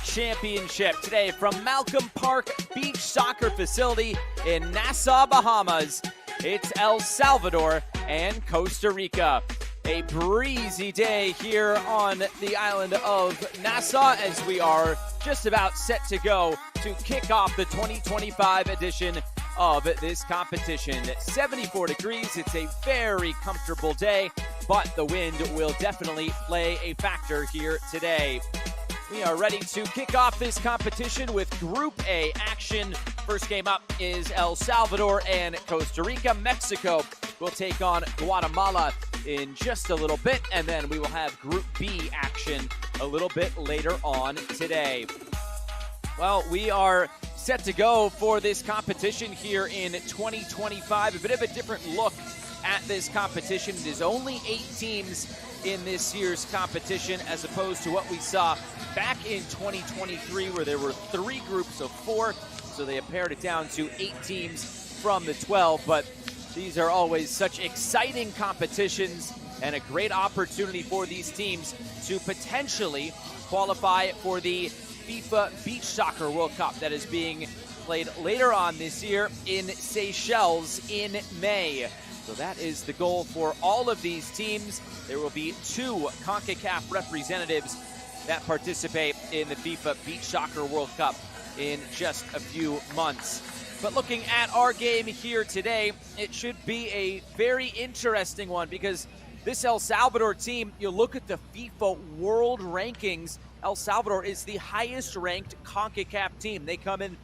Championship today from Malcom Park Beach Soccer Facility in Nassau, Bahamas. It's El Salvador and Costa Rica. A breezy day here on the island of Nassau as we are just about set to go to kick off the 2025 edition of this competition. 74 degrees, it's a very comfortable day, but the wind will definitely play a factor here today. We are ready to kick off this competition with Group A action. First game up is El Salvador and Costa Rica. Mexico will take on Guatemala in just a little bit, and then we will have Group B action a little bit later on today. Well, we are set to go for this competition here in 2025. A bit of a different look at this competition. It is only 8 teams in this year's competition as opposed to what we saw back in 2023 where there were 3 groups of 4. So they have pared it down to 8 teams from the 12. But these are always such exciting competitions and a great opportunity for these teams to potentially qualify for the FIFA Beach Soccer World Cup that is being played later on this year in Seychelles in May. So that is the goal for all of these teams. There will be 2 Concacaf representatives that participate in the FIFA Beach Soccer World Cup in just a few months. But looking at our game here today, it should be a very interesting one because this El Salvador team, you look at the FIFA World Rankings, El Salvador is the highest ranked CONCACAF team. They come in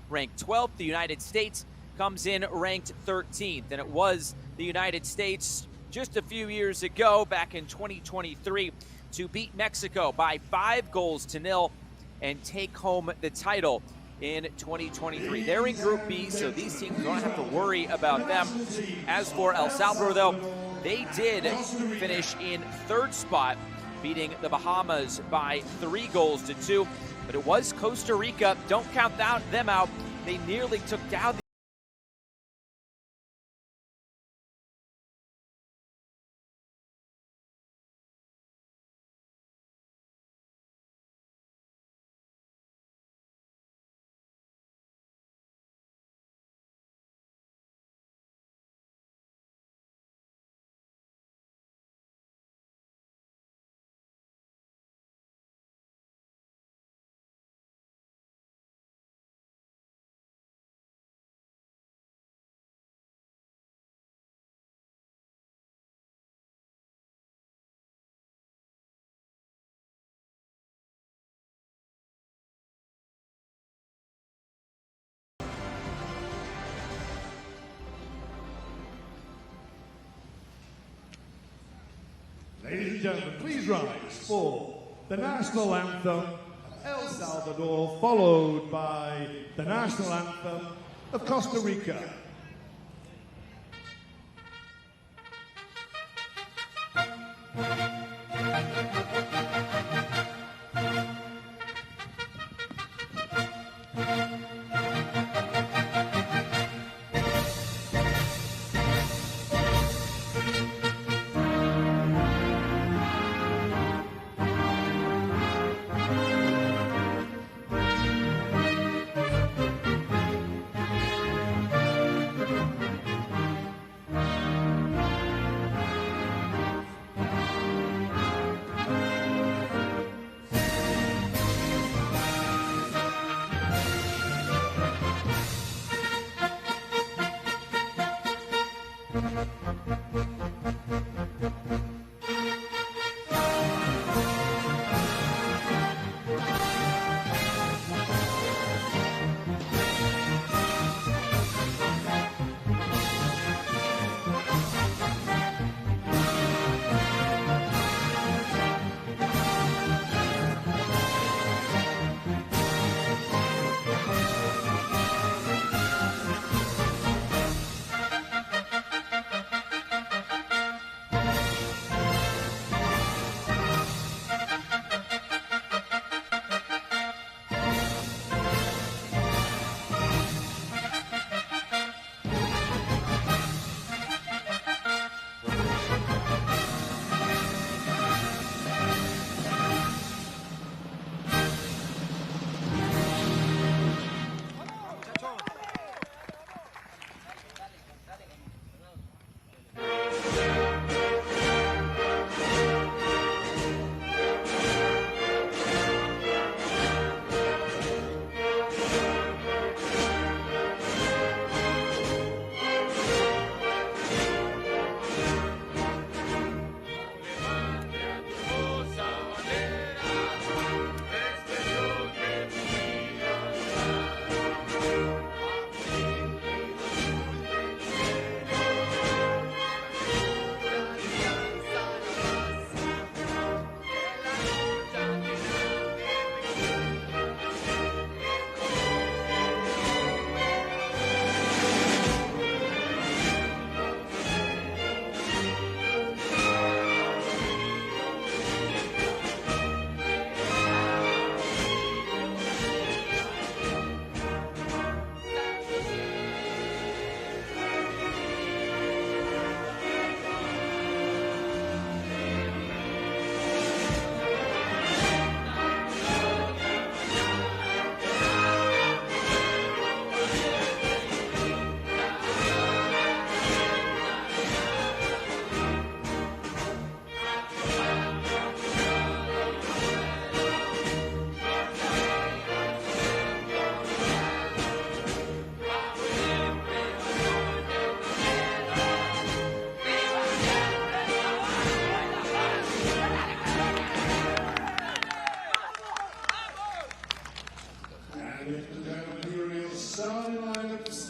ranked 12th. The United States comes in ranked 13th. And it was the United States just a few years ago, back in 2023, to beat Mexico by 5-0 and take home the title in 2023. They're in Group B, so these teams don't have to worry about them. As for El Salvador, though, they did finish in 3rd spot, beating the Bahamas by 3-2. But it was Costa Rica. Don't count them out. They nearly took down the Ladies and gentlemen, please rise for the national anthem, El Salvador, followed by the national anthem of Costa Rica.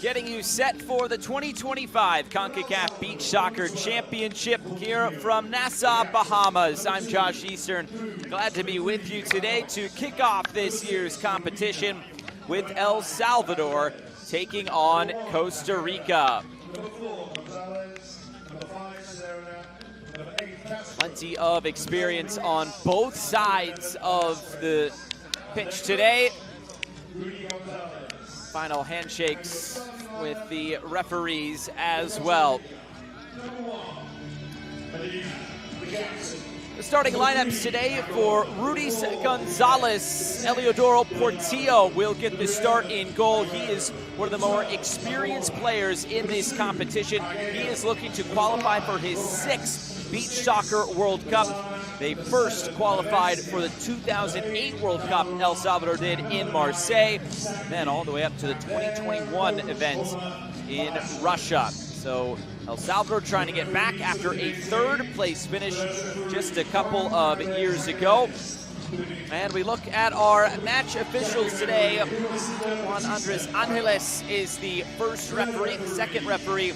Getting you set for the 2025 Concacaf Beach Soccer Championship here from Nassau, Bahamas. I'm Josh Eastern. Glad to be with you today to kick off this year's competition with El Salvador taking on Costa Rica. Plenty of experience on both sides of the pitch today. Final handshakes with the referees as well. The starting lineups today for Rudis Gonzalez. Eliodoro Portillo will get the start in goal. He is one of the more experienced players in this competition. He is looking to qualify for his 6th Beach Soccer World Cup. They first qualified for the 2008 World Cup, El Salvador did in Marseille, then all the way up to the 2021 event in Russia. So El Salvador trying to get back after a 3rd place finish just a couple of years ago. And we look at our match officials today. Juan Andres Angeles is the first referee. The second referee,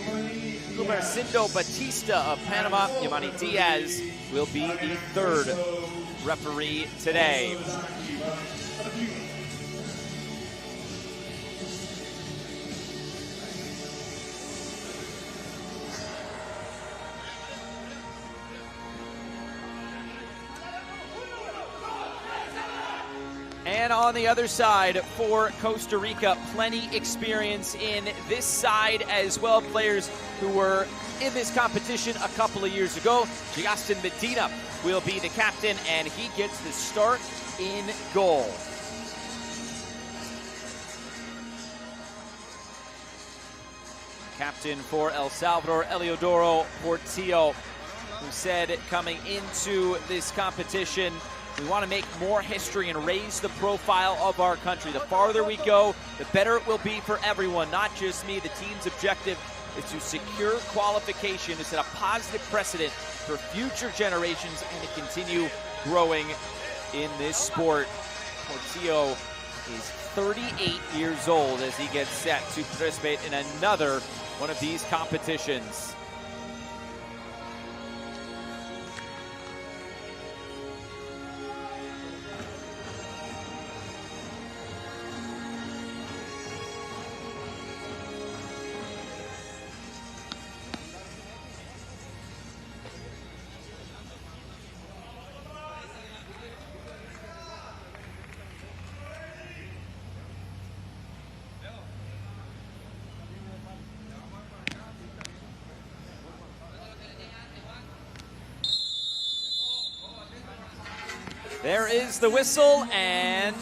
Gumercindo Batista of Panama. Yamani Diaz will be the 3rd referee today. And on the other side for Costa Rica, plenty experience in this side as well. Players who were in this competition a couple of years ago. Justin Medina will be the captain, and he gets the start in goal. Captain for El Salvador, Eliodoro Portillo, who said coming into this competition, we want to make more history and raise the profile of our country. The farther we go, the better it will be for everyone, not just me. The team's objective is to secure qualification, to set a positive precedent for future generations and to continue growing in this sport. Portillo is 38 years old as he gets set to participate in another one of these competitions. There is the whistle, and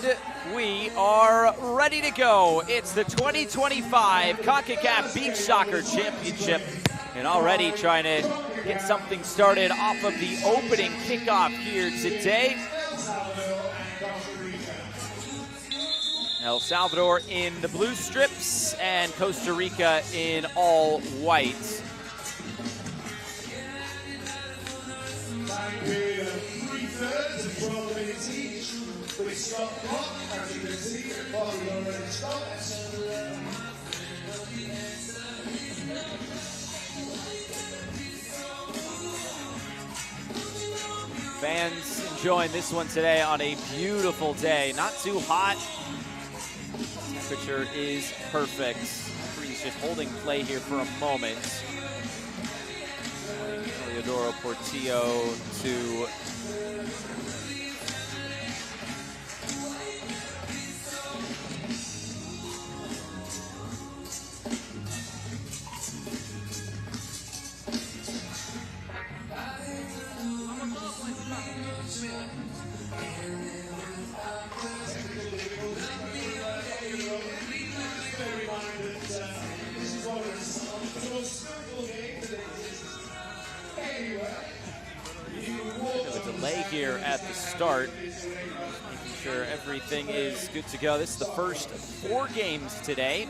we are ready to go. It's the 2025 Concacaf Beach Soccer Championship, and already trying to get something started off of the opening kickoff here today. El Salvador in the blue strips and Costa Rica in all white. Fans enjoying this one today on a beautiful day. Not too hot. Temperature is perfect. Referee's just holding play here for a moment. Eliodoro Portillo to delay here at the start, making sure everything is good to go. This is the first 4 games today.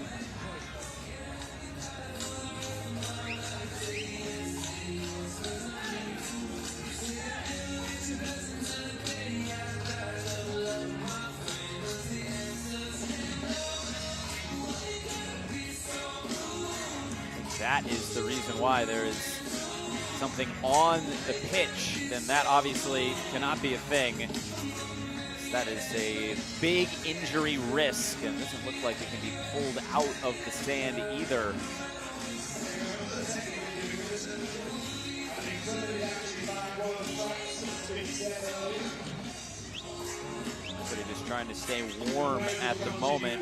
that is the reason why there is something on the pitch, then that obviously cannot be a thing. That is a big injury risk, and it doesn't look like it can be pulled out of the stand either. Everybody just trying to stay warm at the moment.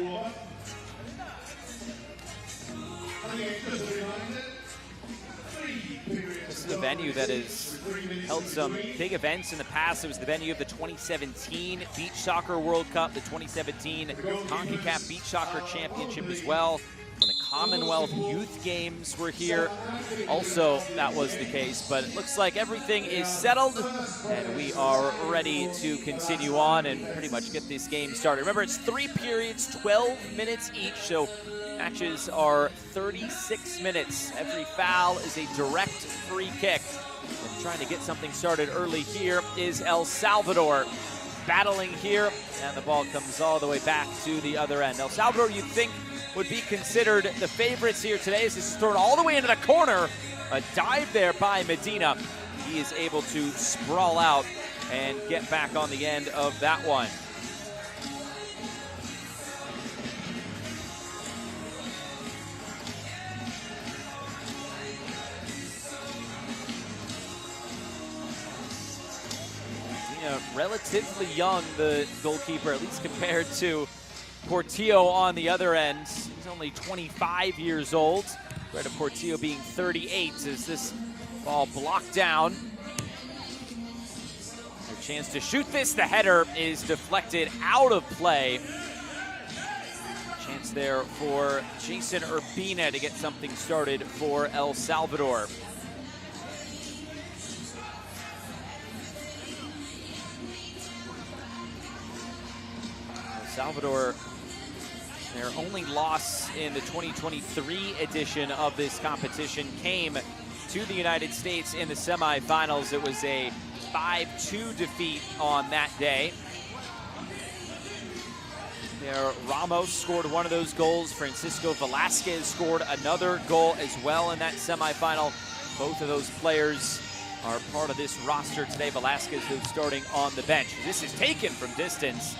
This is a venue that has held some big events in the past. It was the venue of the 2017 Beach Soccer World Cup, the 2017 Concacaf Beach Soccer Championship as well. When the Commonwealth Youth Games were here, also that was the case. But it looks like everything is settled, and we are ready to continue on and pretty much get this game started. Remember, it's 3 periods, 12 minutes each, so matches are 36 minutes. Every foul is a direct free kick. And trying to get something started early here is El Salvador. Battling here, and the ball comes all the way back to the other end. El Salvador, you'd think, would be considered the favorites here today, as this is thrown all the way into the corner. A dive there by Medina. He is able to sprawl out and get back on the end of that one. Relatively young, the goalkeeper, at least compared to Portillo on the other end. He's only 25 years old. Right of Portillo being 38 as this ball blocked down. A chance to shoot this. The header is deflected out of play. Chance there for Jason Urbina to get something started for El Salvador. Salvador, their only loss in the 2023 edition of this competition came to the United States in the semifinals. It was a 5-2 defeat on that day. There, Ramos scored one of those goals. Francisco Velasquez scored another goal as well in that semifinal. Both of those players are part of this roster today. Velasquez, who's starting on the bench. This is taken from distance.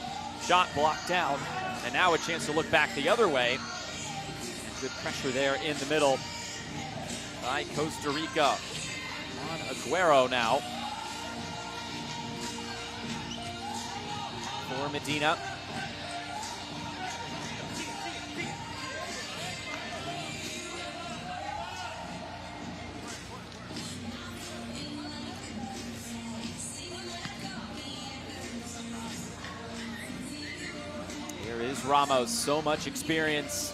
Shot blocked down, and now a chance to look back the other way. And good pressure there in the middle by Costa Rica. On Aguero now for Medina. Ramos, so much experience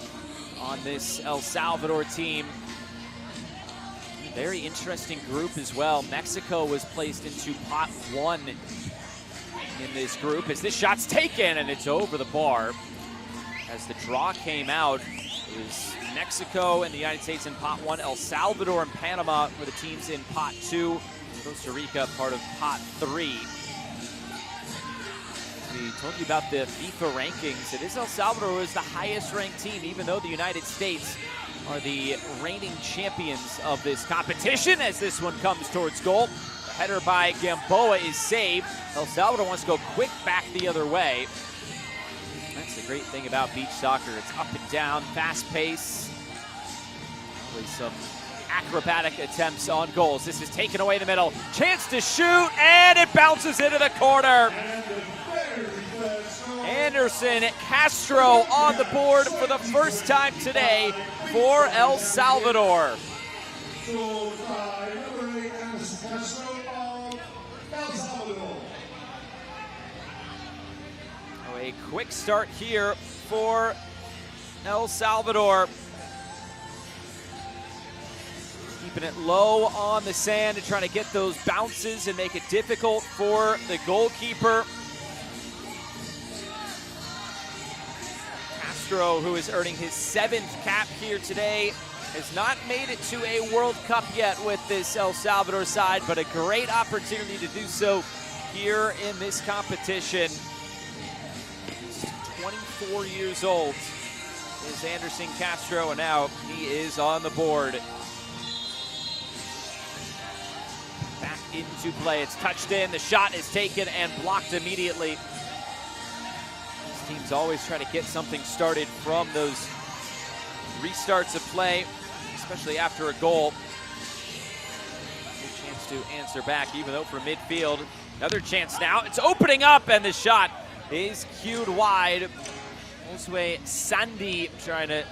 on this El Salvador team. Very interesting group as well. Mexico was placed into pot 1 in this group as this shot's taken and it's over the bar. As the draw came out, it was Mexico and the United States in pot 1. El Salvador and Panama were the teams in pot 2. Costa Rica part of pot 3. We told you about the FIFA rankings. It is El Salvador who is the highest ranked team, even though the United States are the reigning champions of this competition. As this one comes towards goal, the header by Gamboa is saved. El Salvador wants to go quick back the other way. That's the great thing about beach soccer. It's up and down, fast pace. Always some acrobatic attempts on goals. This is taken away in the middle. Chance to shoot, and it bounces into the corner. Anderson Castro on the board for the first time today for El Salvador. Oh, a quick start here for El Salvador. Keeping it low on the sand and trying to get those bounces and make it difficult for the goalkeeper. Castro, who is earning his 7th cap here today, has not made it to a World Cup yet with this El Salvador side, but a great opportunity to do so here in this competition. He's 24 years old. is Anderson Castro, and now he is on the board. Back into play. It's touched in. The shot is taken and blocked immediately. This team's always trying to get something started from those restarts of play, especially after a goal. Good chance to answer back, even though from midfield. Another chance now. It's opening up, and the shot is cued wide. Josue Sandy trying to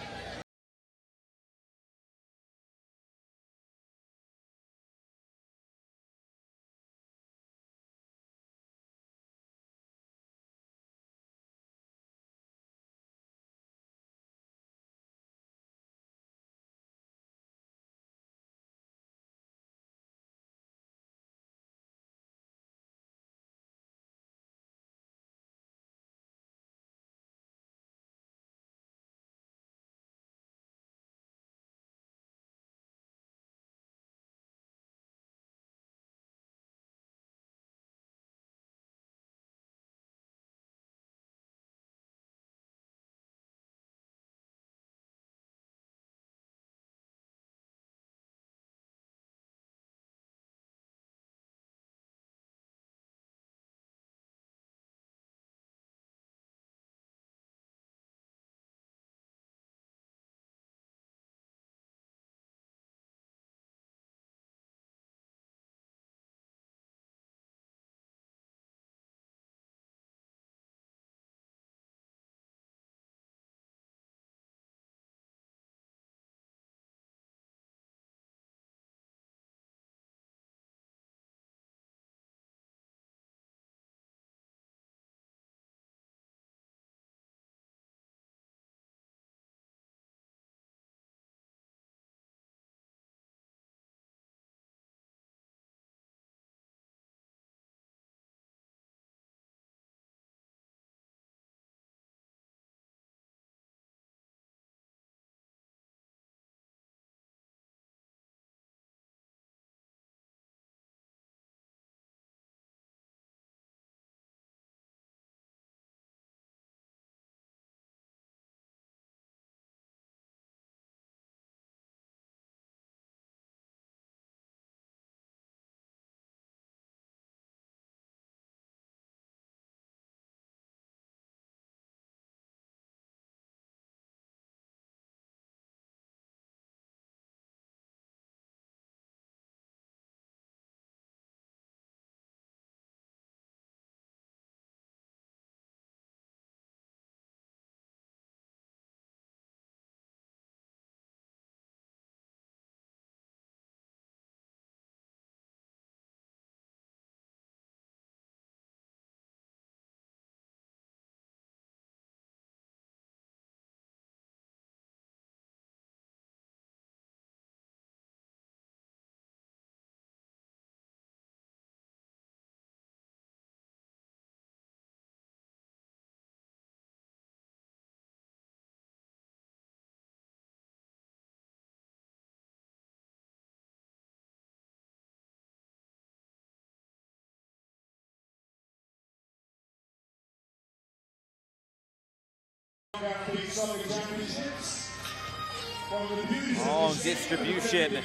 long distribution,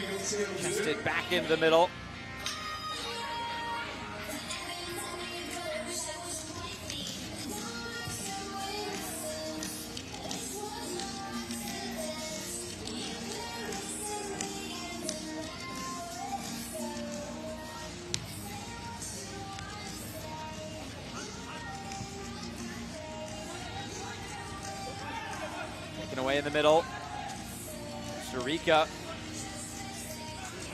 chested back in the middle. Taken away in the middle. Costa Rica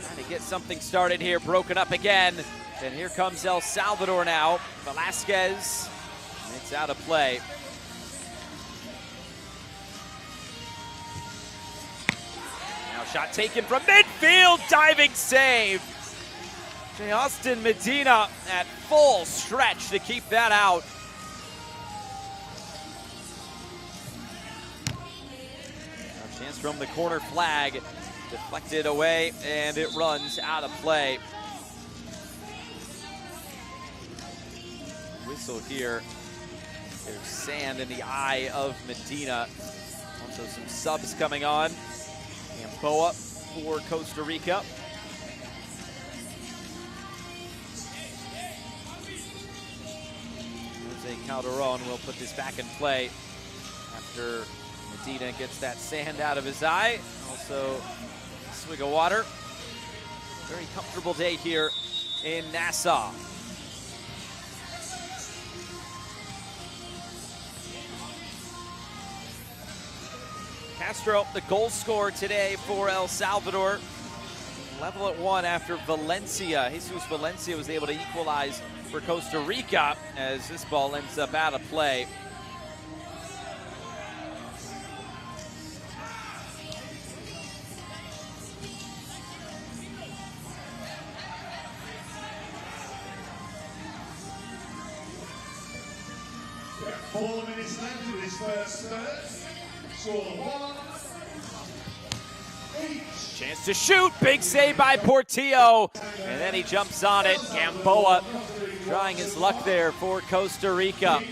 trying to get something started here, broken up again. And here comes El Salvador now. Velasquez, it's out of play. Now shot taken from midfield, diving save. J. Austin Medina at full stretch to keep that out. Chance from the corner flag, deflected away, and it runs out of play. Whistle here. There's sand in the eye of Medina. Also some subs coming on. Gamboa for Costa Rica. Jose Calderon will put this back in play after Medina gets that sand out of his eye. Also, a swig of water. Very comfortable day here in Nassau. Castro, the goal scorer today for El Salvador. Level at 1 after Valencia. Jesus Valencia was able to equalize for Costa Rica as this ball ends up out of play. Yeah, 4 minutes left in this first third. Score 1. Chance to shoot, big save by Portillo, and then he jumps on it. Gamboa trying his luck there for Costa Rica.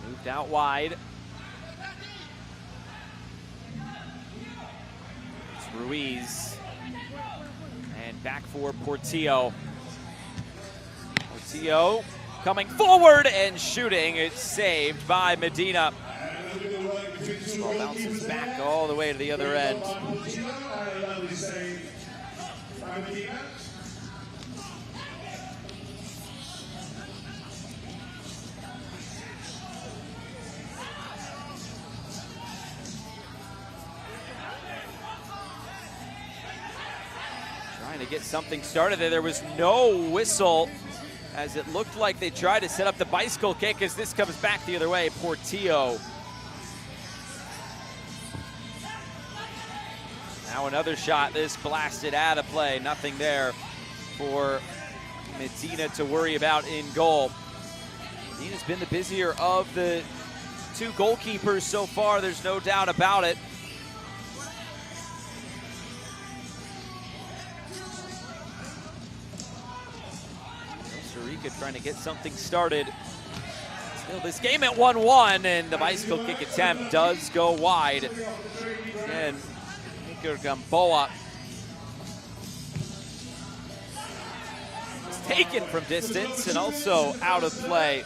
Moved out wide. It's Ruiz, and back for Portillo. Portillo coming forward and shooting. It's saved by Medina. This ball bounces back all the way to the other end. Trying to get something started there. There was no whistle, as it looked like they tried to set up the bicycle kick as this comes back the other way. Portillo. Now another shot. This blasted out of play. Nothing there for Medina to worry about in goal. Medina's been the busier of the two goalkeepers so far. There's no doubt about it. Costa Rica trying to get something started. Still this game at 1-1, and the bicycle kick attempt does go wide. And Gamboa is taken from distance and also out of play.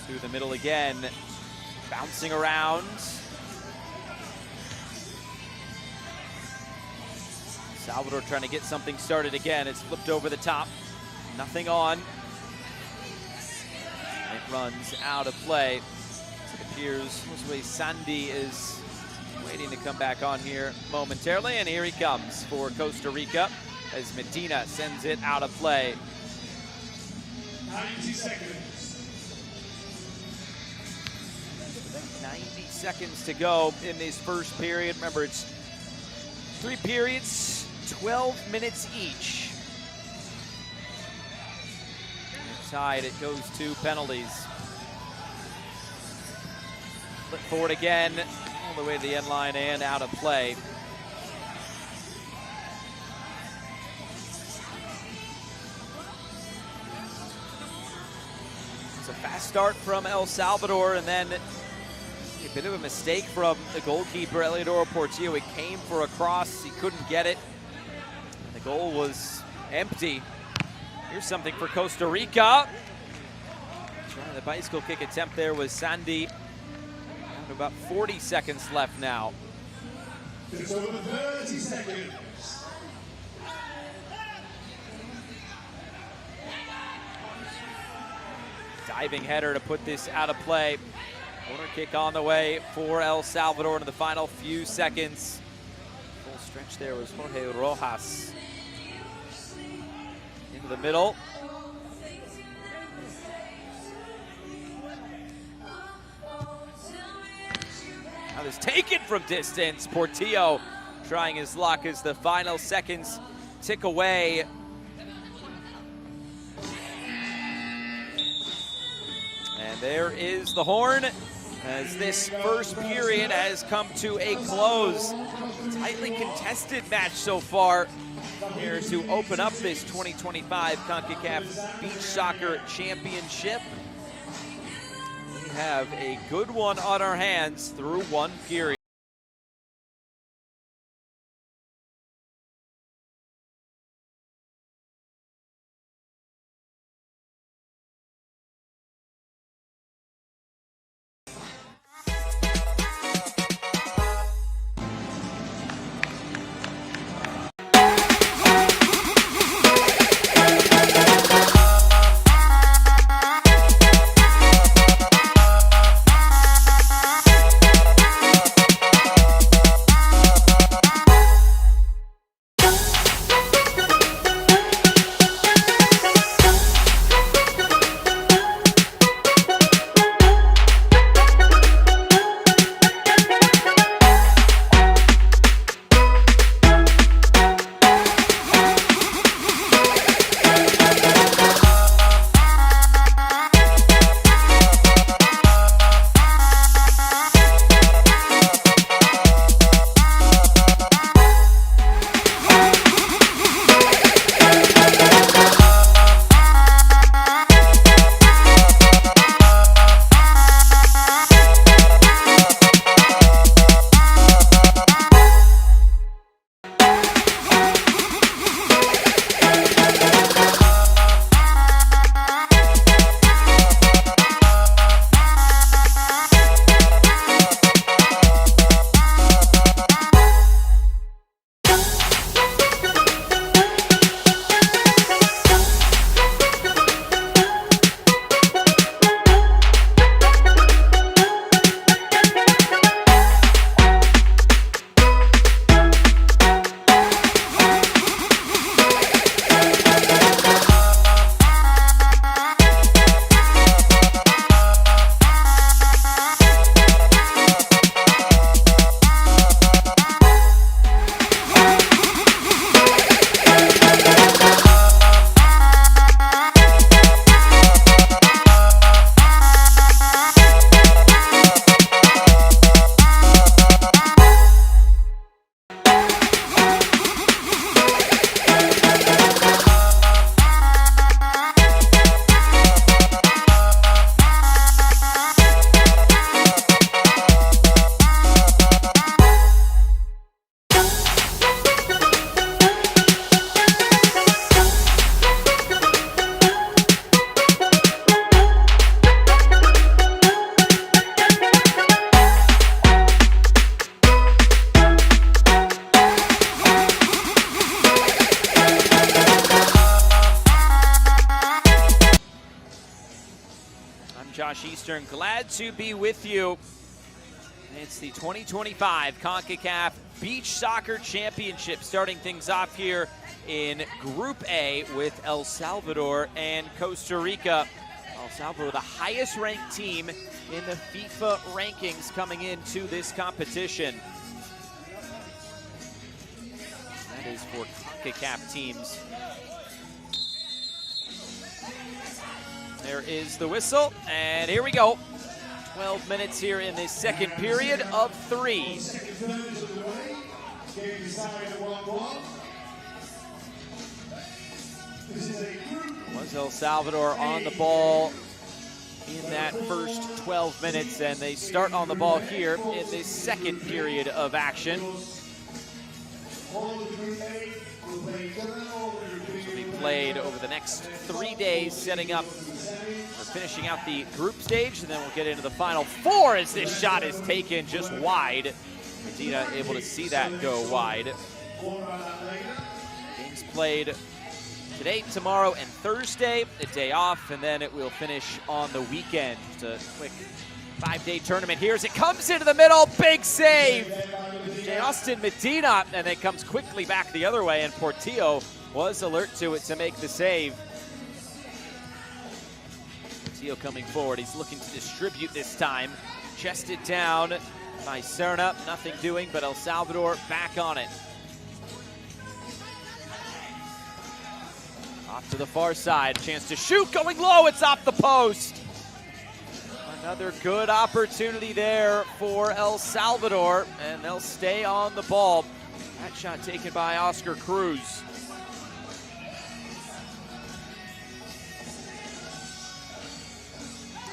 Through the middle again, bouncing around. Salvador trying to get something started again. It's flipped over the top. Nothing on. It runs out of play. It appears Jose Sandy is waiting to come back on here momentarily, and here he comes for Costa Rica as Medina sends it out of play. 90 seconds. 90 seconds to go in this first period. Remember, it's 3 periods. 12 minutes each. And tied, it goes to penalties. Flip forward again, all the way to the end line and out of play. It's a fast start from El Salvador, and then a bit of a mistake from the goalkeeper, Eliodoro Portillo. He came for a cross, he couldn't get it. The goal was empty. Here's something for Costa Rica. Trying the bicycle kick attempt there was Sandy. Down to about 40 seconds left now. It's over 30 seconds. Diving header to put this out of play. Corner kick on the way for El Salvador in the final few seconds. Full stretch there was Jorge Rojas. Into the middle. Now this taken from distance. Portillo trying his luck as the final seconds tick away. And And there is the horn as this first period has come to a close. Tightly contested match so far here to open up this 2025 Concacaf Beach Soccer Championship. We have a good one on our hands through one period. Josh Eastern, glad to be with you. It's the 2025 Concacaf Beach Soccer Championship, starting things off here in Group A with El Salvador and Costa Rica. El Salvador, the highest ranked team in the FIFA rankings coming into this competition. That is for Concacaf teams. There is the whistle, and here we go. 12 minutes here in the second period of 3. Was El Salvador on the ball in that first 12 minutes, and they start on the ball here in the second period of action. Which will be played over the next 3 days, setting up or finishing out the group stage, and then we'll get into the final 4 as this shot is taken just wide. Medina able to see that go wide. Games played today, tomorrow, and Thursday, a day off, and then it will finish on the weekend. Just a quick 5-day tournament here as it comes into the middle. Big save! Austin Medina, and it comes quickly back the other way, and Portillo was alert to it to make the save. Portillo coming forward. He's looking to distribute this time. Chested down by Serna. Nothing doing, but El Salvador back on it. Off to the far side. Chance to shoot. Going low. It's off the post. Another good opportunity there for El Salvador, and they'll stay on the ball. That shot taken by Oscar Cruz.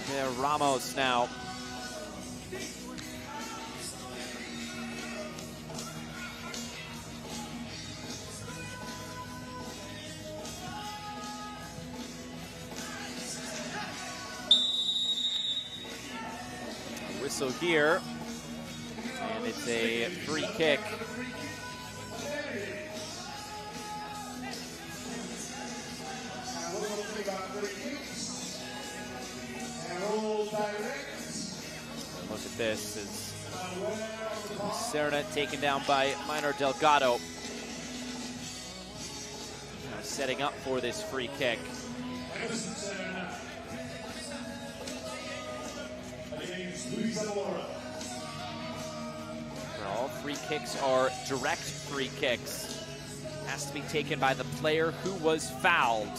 There, Ramos now. Whistle here, and it's a free kick. Look at this, as Serna taken down by Minor Delgado. Now setting up for this free kick. All free kicks are direct free kicks. Has to be taken by the player who was fouled.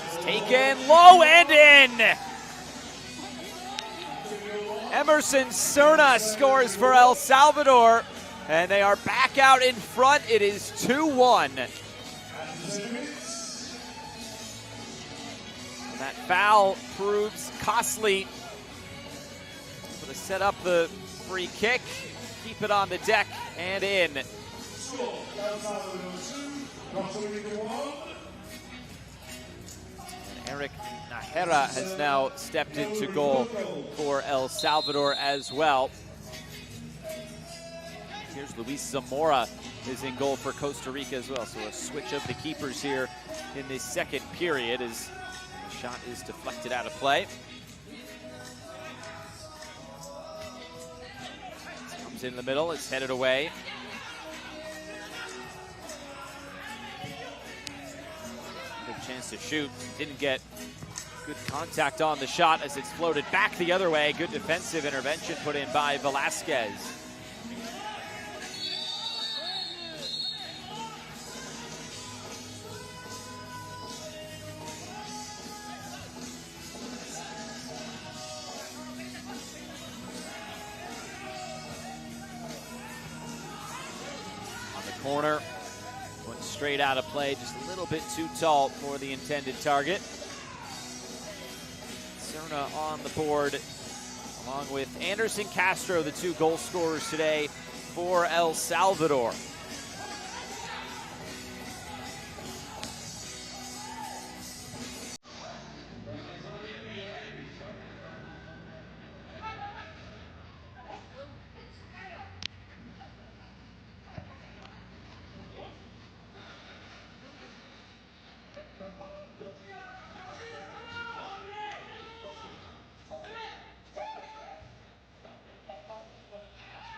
It's taken low and in. Emerson Serna scores for El Salvador, and they are back out in front. It is 2-1. That foul proves costly. Able to set up the free kick, keep it on the deck and in. And Eric Najera has now stepped into goal for El Salvador as well. Here's Luis Zamora is in goal for Costa Rica as well. So a switch of the keepers here in the second period as the shot is deflected out of play. Comes in the middle, it's headed away. Good chance to shoot, didn't get good contact on the shot as it's floated back the other way. Good defensive intervention put in by Velasquez. Corner, went straight out of play, just a little bit too tall for the intended target. Serna on the board, along with Anderson Castro, the two goal scorers today for El Salvador.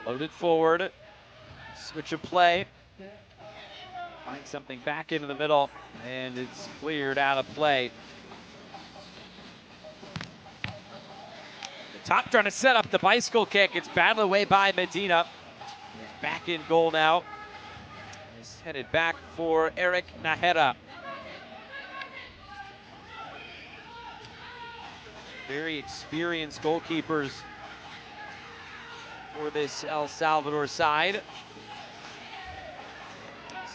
Loaded forward, switch of play, find something back into the middle, and it's cleared out of play. The top trying to set up the bicycle kick. It's battled away by Medina. He's back in goal now. He's headed back for Eric Najera. Very experienced goalkeepers for this El Salvador side.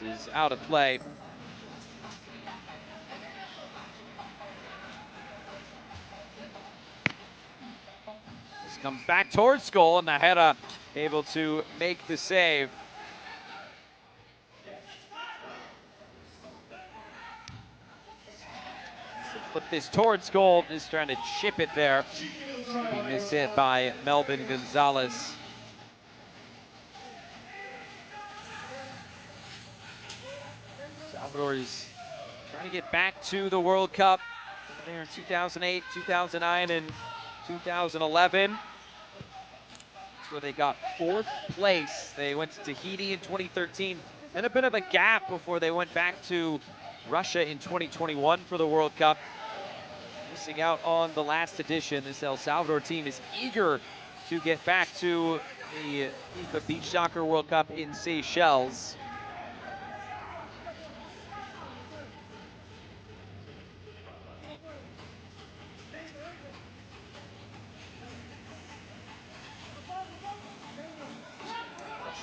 This is out of play. This comes back towards goal, and Najera able to make the save. Put this towards goal, just trying to chip it there. He missed it by Melvin Gonzalez. Salvador is trying to get back to the World Cup there in 2008, 2009, and 2011. That's where they got 4th place. They went to Tahiti in 2013, and a bit of a gap before they went back to Russia in 2021 for the World Cup. Missing out on the last edition. This El Salvador team is eager to get back to the FIFA Beach Soccer World Cup in Seychelles.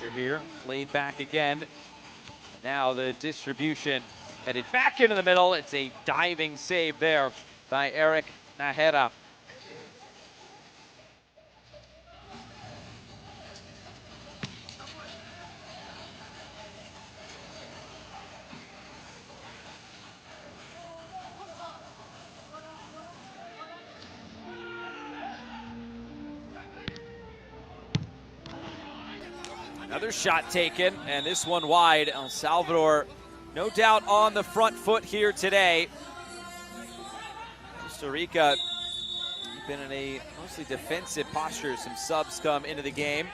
Pressure here, laid back again. Now the distribution headed back into the middle. It's a diving save there by Eric Nahera. Another shot taken, and this one wide. El Salvador, no doubt on the front foot here today. Costa Rica been in a mostly defensive posture. Some subs come into the game.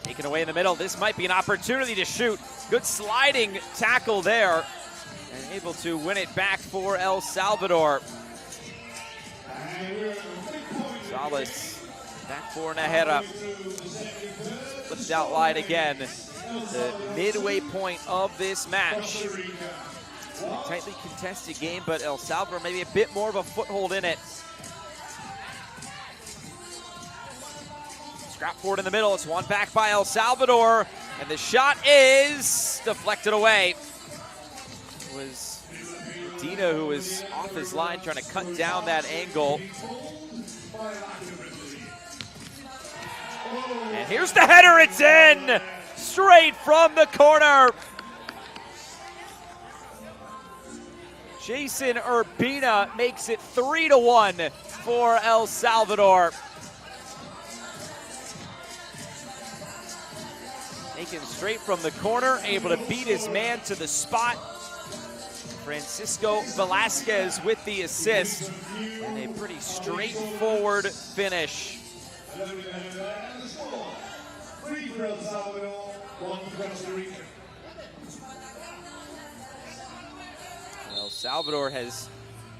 Taken away in the middle. This might be an opportunity to shoot. Good sliding tackle there. And able to win it back for El Salvador. Salas back for Nahera. Flipped out wide again. The midway point of this match. A tightly contested game, but El Salvador maybe a bit more of a foothold in it. Scrap forward in the middle. It's won back by El Salvador. And the shot is deflected away. It was Dina who was off his line trying to cut down that angle. And here's the header. It's in! Straight from the corner. Jason Urbina makes it 3-1 for El Salvador. Taken straight from the corner, able to beat his man to the spot. Francisco Velasquez with the assist. And a pretty straightforward finish. 3 for El Salvador, 1 for Costa Rica. El Salvador has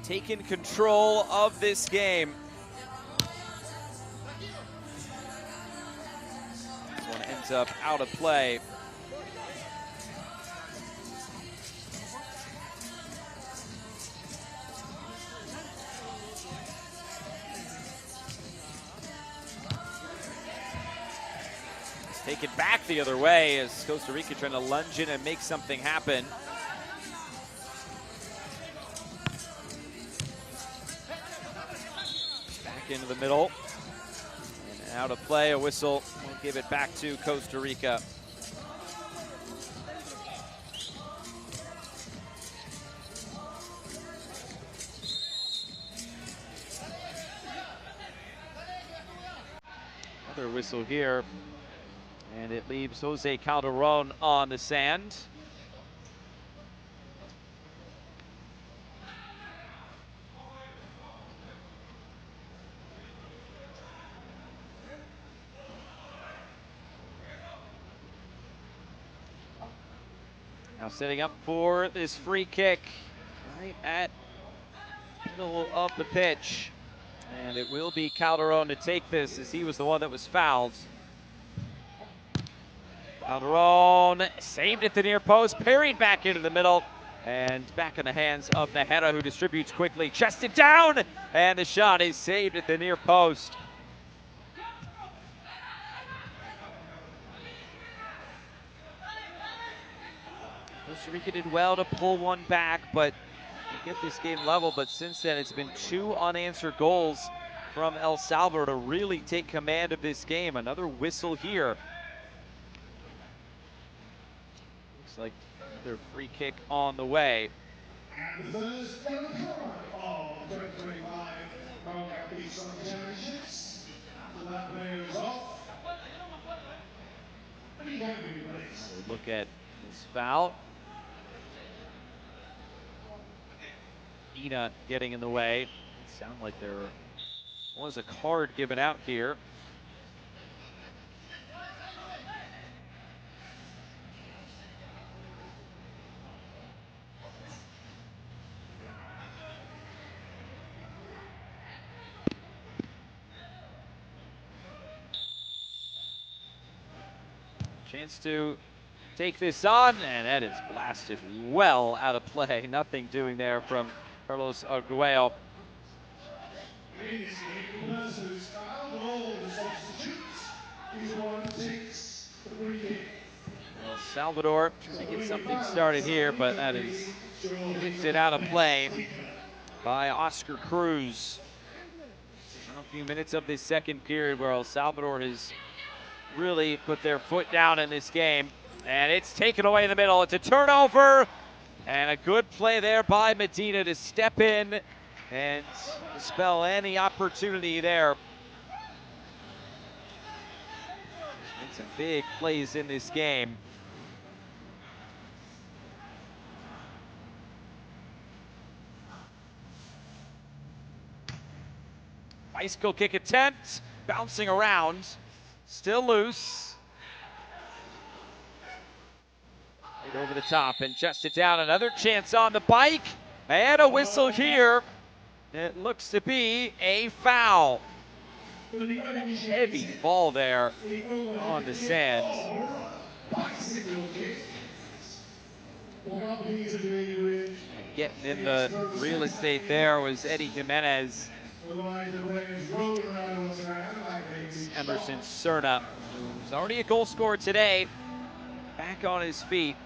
taken control of this game. This one ends up out of play. It's taken back the other way as Costa Rica trying to lunge in and make something happen. Into the middle and out of play. A whistle will give it back to Costa Rica. Another whistle here, and it leaves Jose Calderon on the sand. Now setting up for this free kick right at middle of the pitch. And it will be Calderon to take this as he was the one that was fouled. Calderon saved at the near post, parried back into the middle, and back in the hands of Nahera, who distributes quickly, chested down, and the shot is saved at the near post. Costa Rica did well to pull one back, but get this game level. But since then, it's been 2 unanswered goals from El Salvador to really take command of this game. Another whistle here. Looks like another free kick on the way. And the first yellow card of 2025 Concacaf Championships. After that player is off. And he can be replaced. We'll look at this foul. Ina getting in the way. It sounded like there was a card given out here. Chance to take this on, and that is blasted well out of play. Nothing doing there from Carlos Arguello. Well, Salvador trying to get something started here, but that is lifted out of play by Oscar Cruz. A few minutes of this second period where El Salvador has really put their foot down in this game. And it's taken away in the middle. It's a turnover. And a good play there by Medina to step in and dispel any opportunity there. Made some big plays in this game. Bicycle kick attempt, bouncing around, still loose. Right over the top and just it down. Another chance on the bike, and a whistle here. It looks to be a foul. Heavy ball there on the sand. Getting in the real estate there was Eddie Jimenez. Emerson Cerna, who's already a goal scorer today, back on his feet.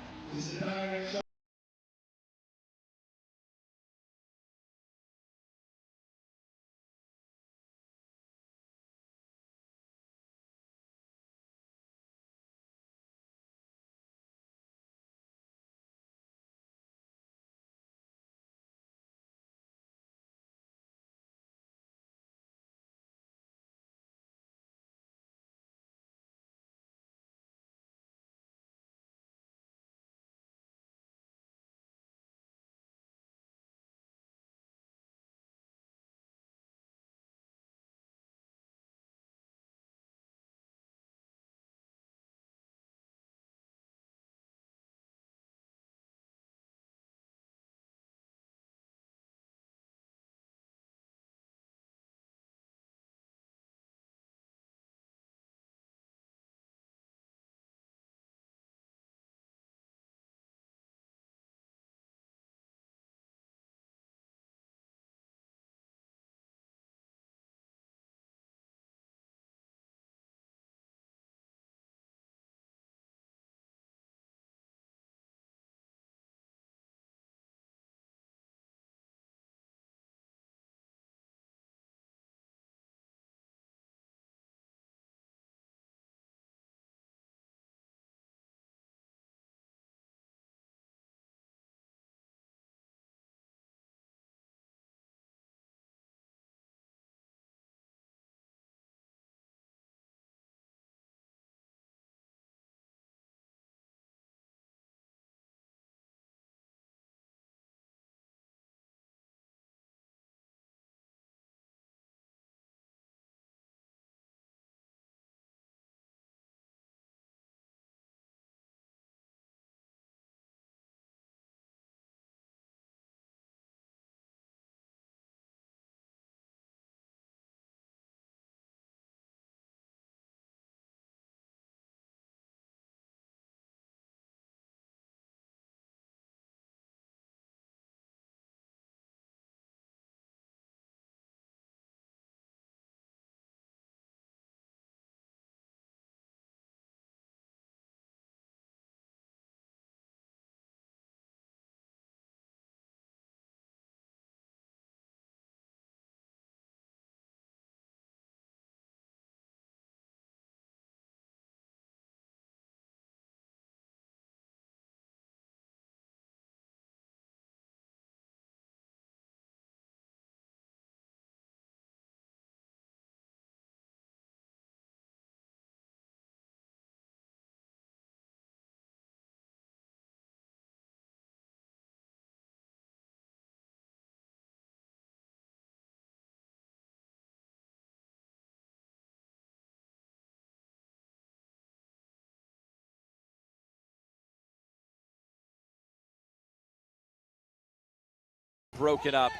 Broken up.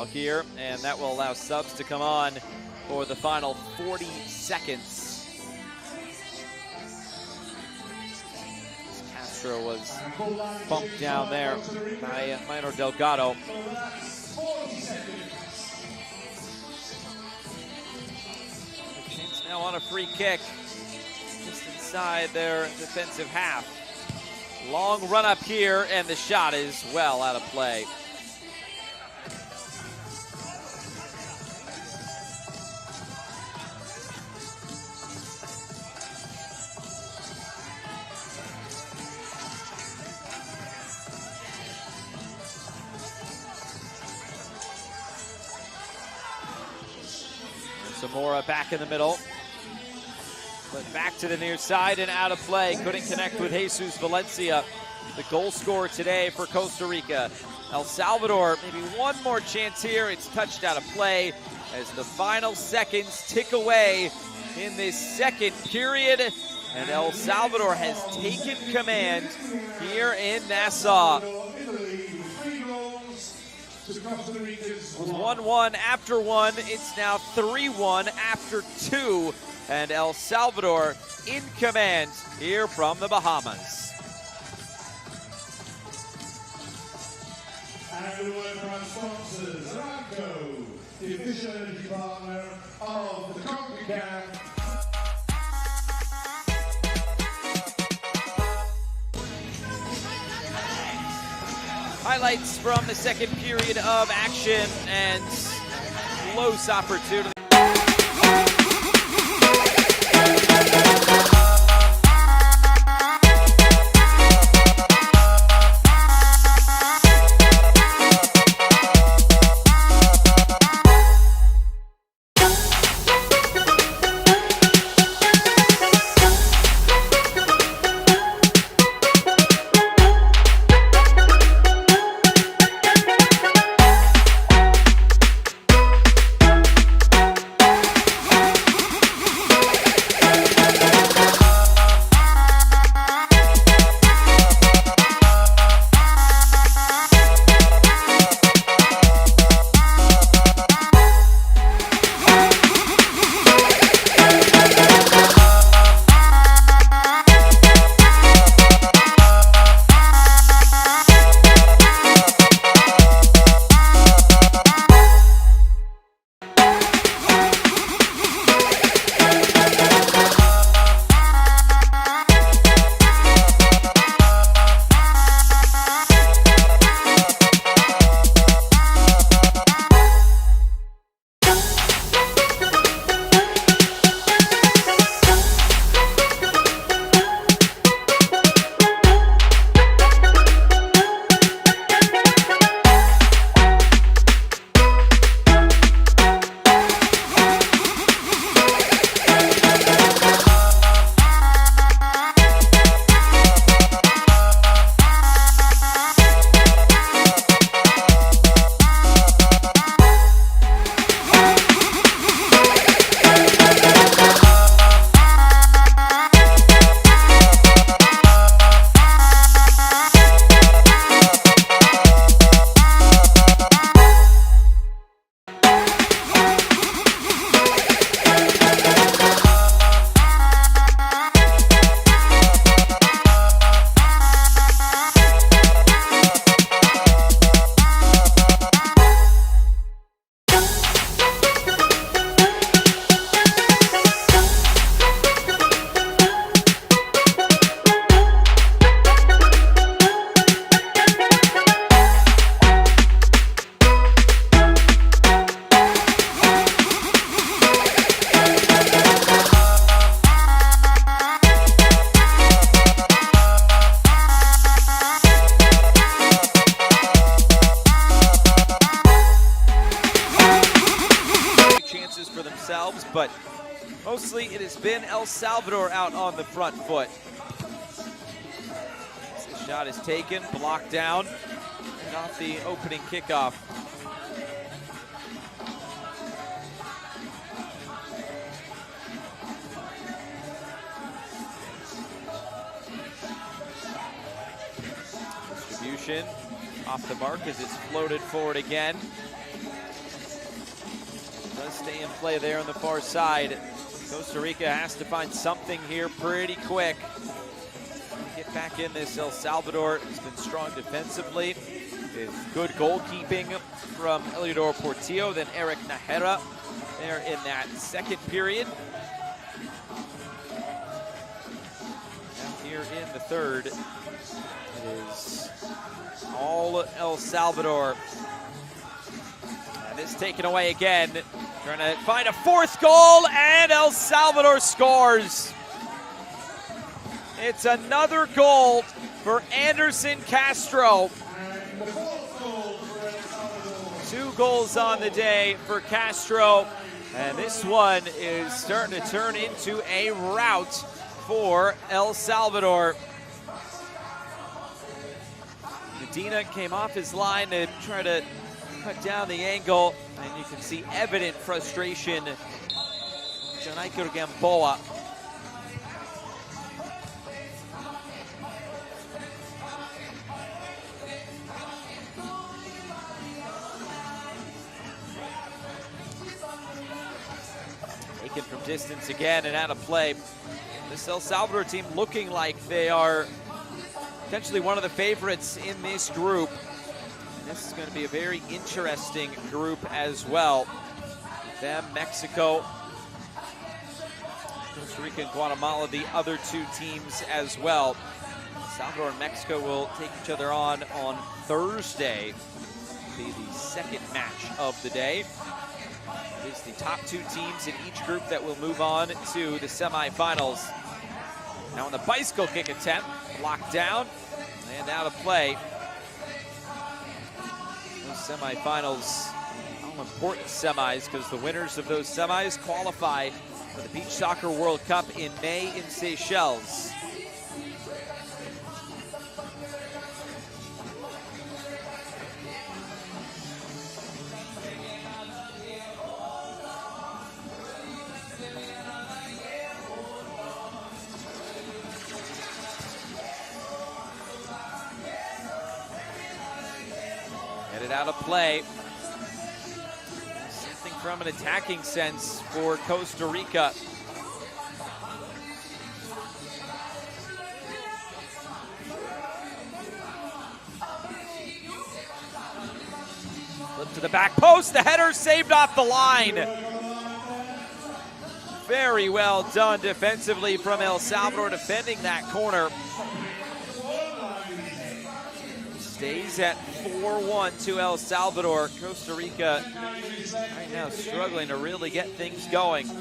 here, and that will allow subs to come on for the final 40 seconds. Castro was bumped down there by Minor Delgado. Chance now on a free kick, just inside their defensive half. Long run up here, and the shot is well out of play. Zamora back in the middle. But back to the near side and out of play. Couldn't connect with Jesus Valencia, the goal scorer today for Costa Rica. El Salvador, maybe one more chance here. It's touched out of play as the final seconds tick away in this second period. And El Salvador has taken command here in Nassau. It was 1-1 after one. It's now 3-1 after two. And El Salvador in command here from the Bahamas. And a word from our sponsors, Malcom, the official energy partner of the Concacaf. Highlights from the second period of action and close opportunity. But mostly it has been El Salvador out on the front foot. The shot is taken, blocked down, and off the opening kickoff. Distribution off the mark as it's floated forward again. stay in play there on the far side. Costa Rica has to find something here pretty quick. Get back in this. El Salvador has been strong defensively. With good goalkeeping from Eliodoro Portillo, then Eric Najera there in that second period. Now here in the third, it is all El Salvador. And this taken away again. Trying to find a fourth goal, and El Salvador scores. It's another goal for Anderson Castro. 2 goals on the day for Castro, and this one is starting to turn into a rout for El Salvador. Medina came off his line to try to cut down the angle, and you can see evident frustration. Janaiker Gamboa. Taken from distance again and out of play. This El Salvador team looking like they are potentially one of the favorites in this group. This is going to be a very interesting group as well. Them, Mexico, Costa Rica, and Guatemala, the other 2 teams as well. El Salvador and Mexico will take each other on Thursday. It'll be the second match of the day. It's the top 2 teams in each group that will move on to the semifinals. Now on the bicycle kick attempt, locked down and out of play. Those semifinals, all important semis, because the winners of those semis qualify for the Beach Soccer World Cup in May in Seychelles. Headed out of play. Something from an attacking sense for Costa Rica. Flip to the back post. The header saved off the line. Very well done defensively from El Salvador, defending that corner. Stays at 4-1 to El Salvador. Costa Rica right now struggling to really get things going. El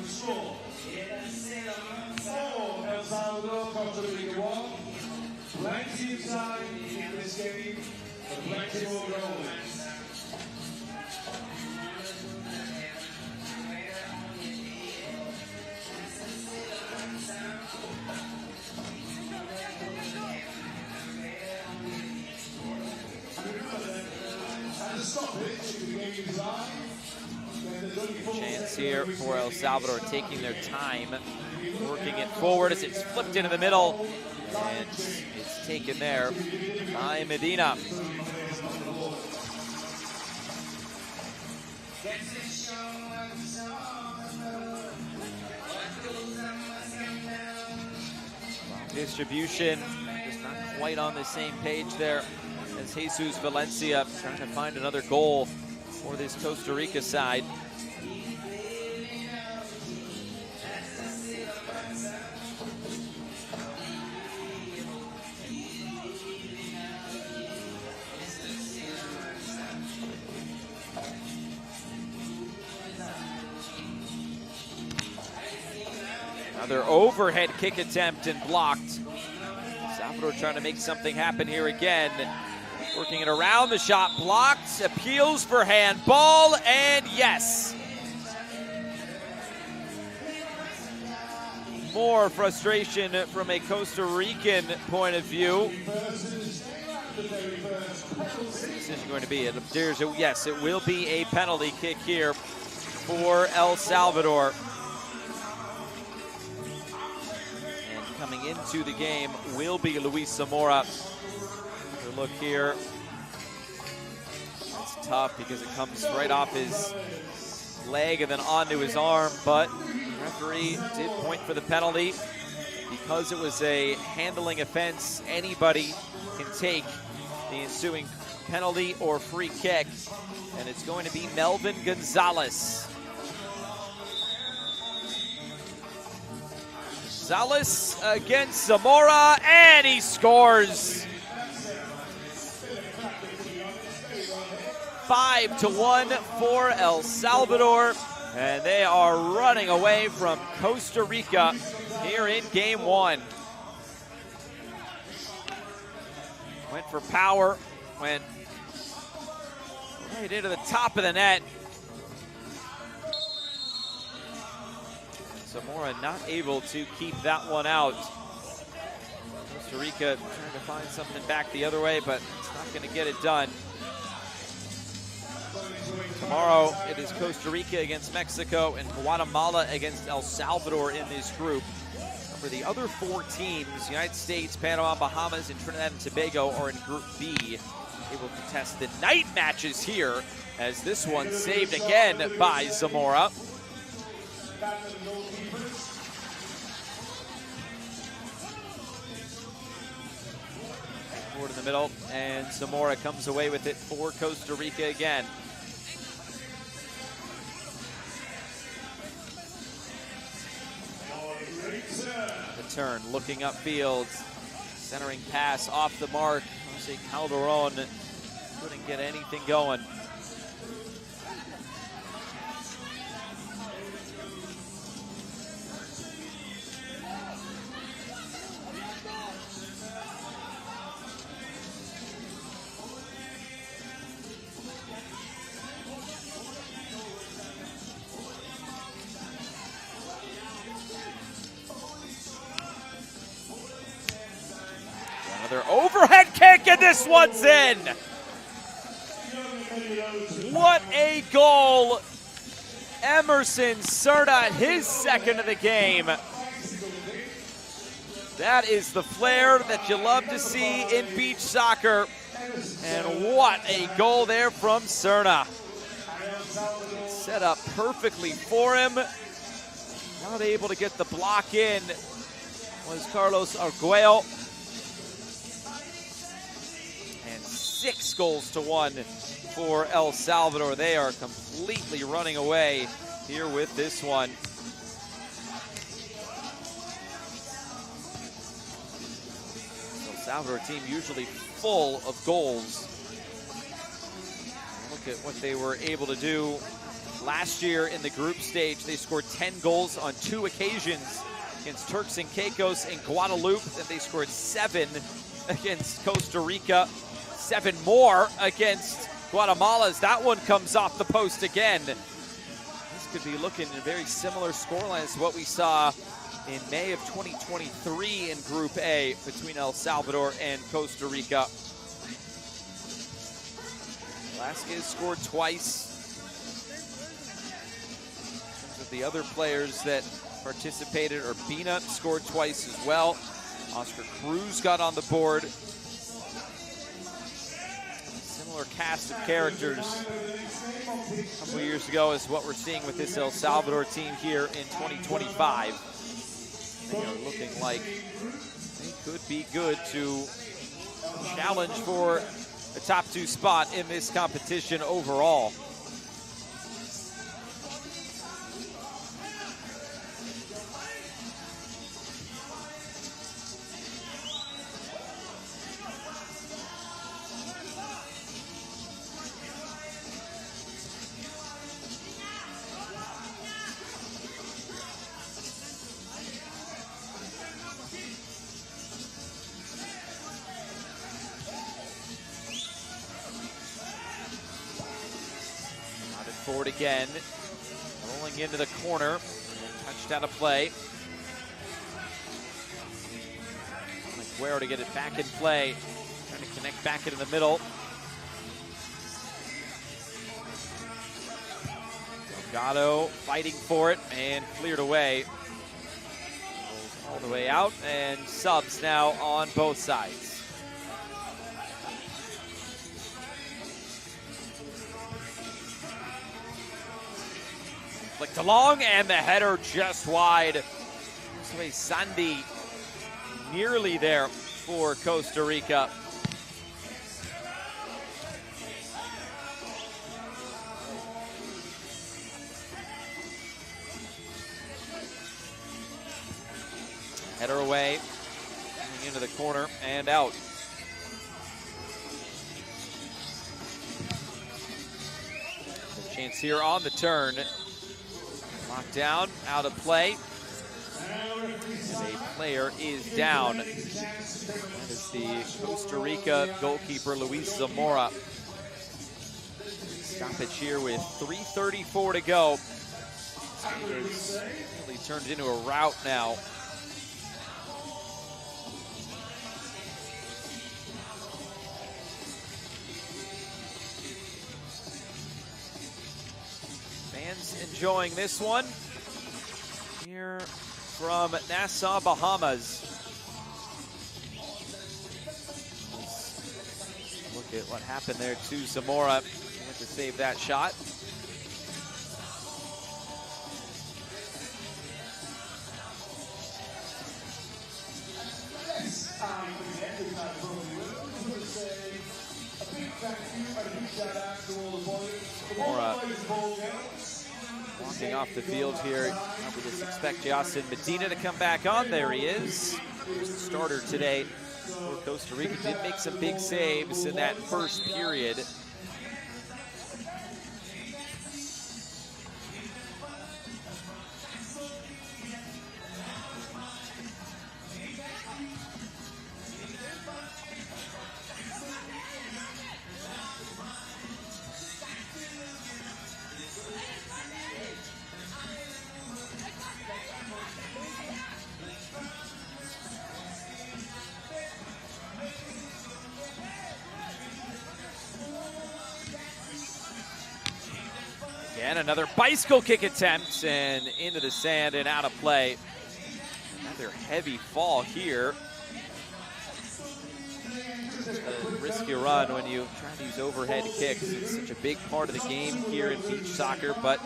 Salvador, Costa Rica 1. Black team side in this game. The black team will go. Chance here for El Salvador, taking their time, working it forward as it's flipped into the middle, and it's taken there by Medina. Distribution, just not quite on the same page there as Jesus Valencia, trying to find another goal for this Costa Rica side. Another overhead kick attempt and blocked. Salvador trying to make something happen here again. Working it around the shot, blocked, appeals for handball, and yes. More frustration from a Costa Rican point of view. This is going to be, it appears, yes, it will be a penalty kick here for El Salvador. And coming into the game will be Luis Zamora. Look here. It's tough because it comes right off his leg and then onto his arm, but the referee did point for the penalty. Because it was a handling offense, anybody can take the ensuing penalty or free kick, and it's going to be Melvin Gonzalez. Gonzalez against Zamora, and he scores. 5-1 for El Salvador, and they are running away from Costa Rica here in game one. Went for power, went right into the top of the net. Zamora not able to keep that one out. Costa Rica trying to find something back the other way, but it's not going to get it done. Tomorrow it is Costa Rica against Mexico and Guatemala against El Salvador in this group. For the other four teams, United States, Panama, Bahamas, and Trinidad and Tobago are in Group B. They will contest the night matches here, as this one saved again by Zamora. Forward in the middle, and Zamora comes away with it for Costa Rica again. The turn, looking upfield, centering pass off the mark. Jose Calderon couldn't get anything going. Another overhead kick, and this one's in. What a goal. Emerson Serta, his second of the game. That is the flair that you love to see in beach soccer. And what a goal there from Serta. Set up perfectly for him. Not able to get the block in was Carlos Arguello. 6-1 for El Salvador. They are completely running away here with this one. El Salvador team usually full of goals. Look at what they were able to do last year in the group stage. They scored 10 goals on 2 occasions against Turks and Caicos and Guadeloupe. Then they scored 7 against Costa Rica. 7 more against Guatemala as that one comes off the post again. This could be looking at a very similar scoreline to what we saw in May of 2023 in Group A between El Salvador and Costa Rica. Velasquez scored twice. In terms of the other players that participated, Urbina scored twice as well. Oscar Cruz got on the board. Cast of characters a couple years ago is what we're seeing with this El Salvador team here in 2025. They are looking like they could be good to challenge for the top 2 spot in this competition overall. Forward again, rolling into the corner, touched out of play. Aguero to get it back in play, trying to connect back into the middle. Delgado fighting for it and cleared away. Rolls all the way out, and subs now on both sides. Flicked along, and the header just wide. This way, Sandy nearly there for Costa Rica. Header away, into the corner and out. A chance here on the turn. Locked down, out of play. And a player is down. That is the Costa Rica goalkeeper, Luis Zamora. Stoppage here with 3:34 to go. It's really turned into a rout now. Fans enjoying this one here from Nassau, Bahamas. Let's look at what happened there to Zamora. He went to save that shot. Zamora walking off the field here. We just expect Yasin Medina to come back on. There he is. He's the starter today for Costa Rica. Did make some big saves in that first period. Again, another bicycle kick attempt and into the sand and out of play. Another heavy fall here. A risky run when you try to use overhead kicks. It's such a big part of the game here in beach soccer, but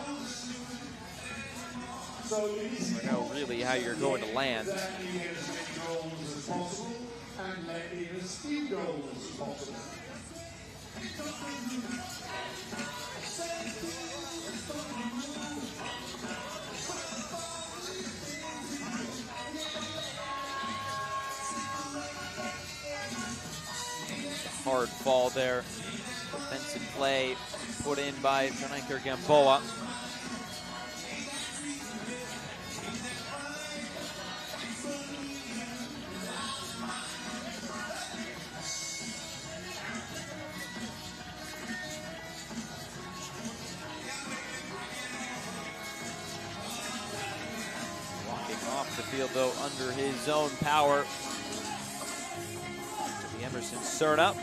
you never know really how you're going to land. Hard fall there. Defensive play put in by Janaker Gamboa. Walking off the field though under his own power. The Emerson Cerna.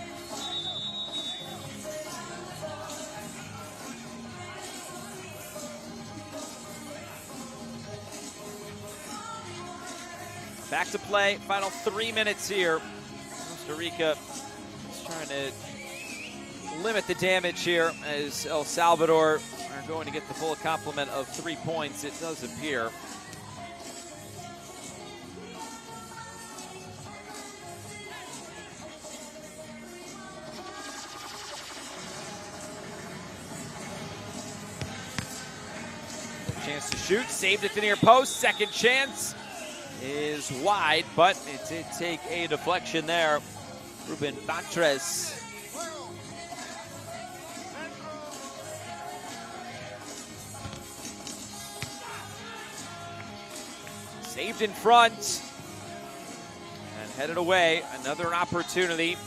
Back to play, final 3 minutes here. Costa Rica is trying to limit the damage here as El Salvador are going to get the full complement of 3 points, it does appear. Chance to shoot, saved at the near post, second chance is wide, but it did take a deflection there. Ruben Batres. Saved in front and headed away. Another opportunity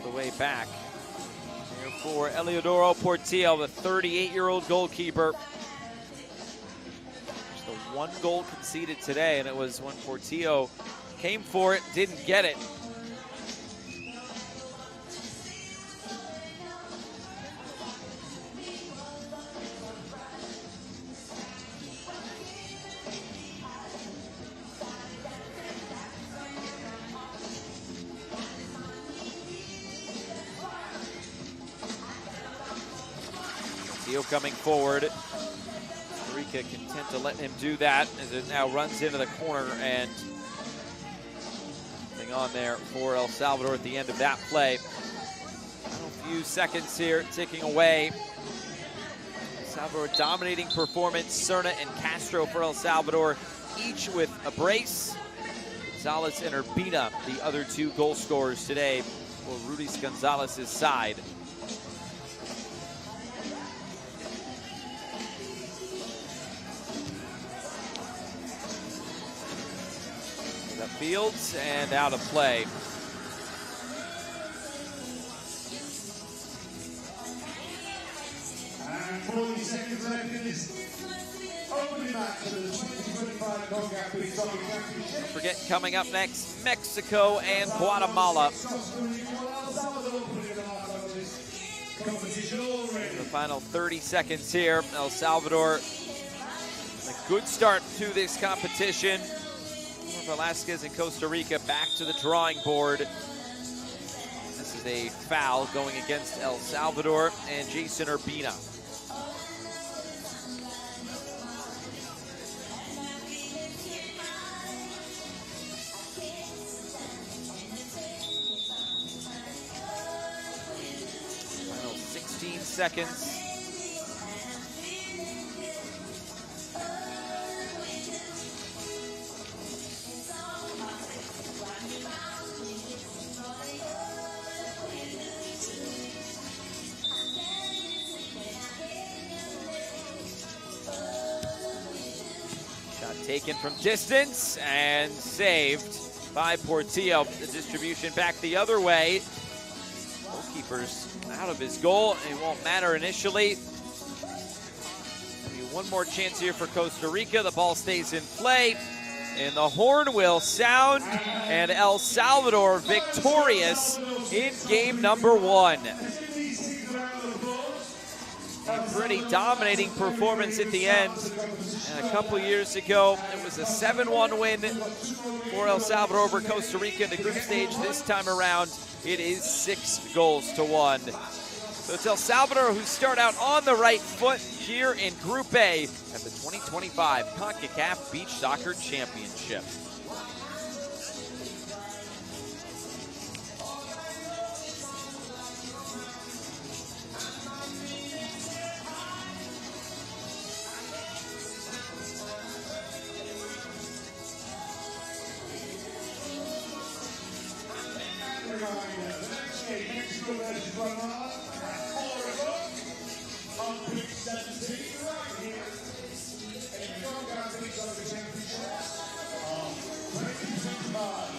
the way back here for Eliodoro Portillo, the 38-year-old goalkeeper. One goal conceded today, and it was when Portillo came for it, didn't get it. Portillo coming forward. Costa Rica content to let him do that as it now runs into the corner, and nothing on there for El Salvador at the end of that play. Final few seconds here ticking away. El Salvador dominating performance. Serna and Castro for El Salvador, each with a brace. Gonzalez and Urbina, the other two goal scorers today for Rudy Gonzalez's side. The fields and out of play. And 40 seconds left in this opening match of the 2025 Concacaf Beach Soccer Championship. Don't forget, coming up next, Mexico and Guatemala. The final 30 seconds here. El Salvador, a good start to this competition. Velasquez and Costa Rica back to the drawing board. This is a foul going against El Salvador and Jason Urbina. Final 16 seconds. Taken from distance and saved by Portillo. The distribution back the other way. Goalkeeper's out of his goal. It won't matter initially. Maybe one more chance here for Costa Rica. The ball stays in play, and the horn will sound, and El Salvador victorious in game number 1. A pretty dominating performance at the end. And a couple years ago, it was a 7-1 win for El Salvador over Costa Rica in the group stage. This time around, it is 6-1. So it's El Salvador who start out on the right foot here in Group A at the 2025 Concacaf Beach Soccer Championship. Mexico versus Guatemala, 4 o'clock on pitch 17, right here in the Concacaf Beach Soccer Championship of 2025.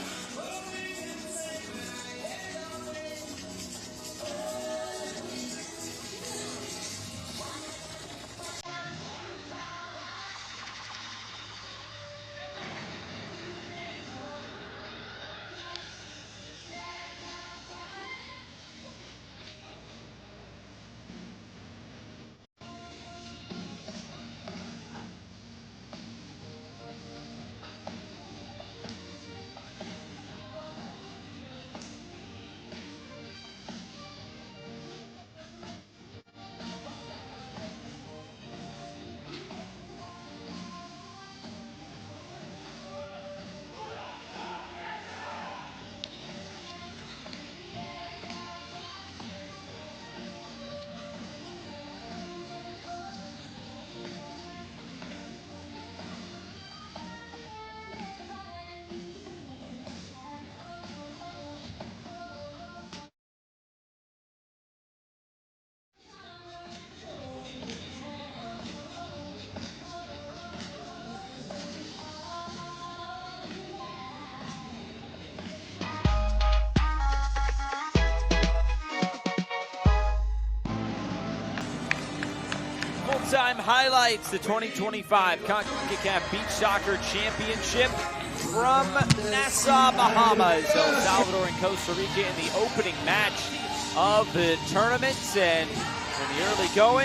Full-time highlights, the 2025 Concacaf Beach Soccer Championship from Nassau, Bahamas. El Salvador and Costa Rica in the opening match of the tournament, and in the early going.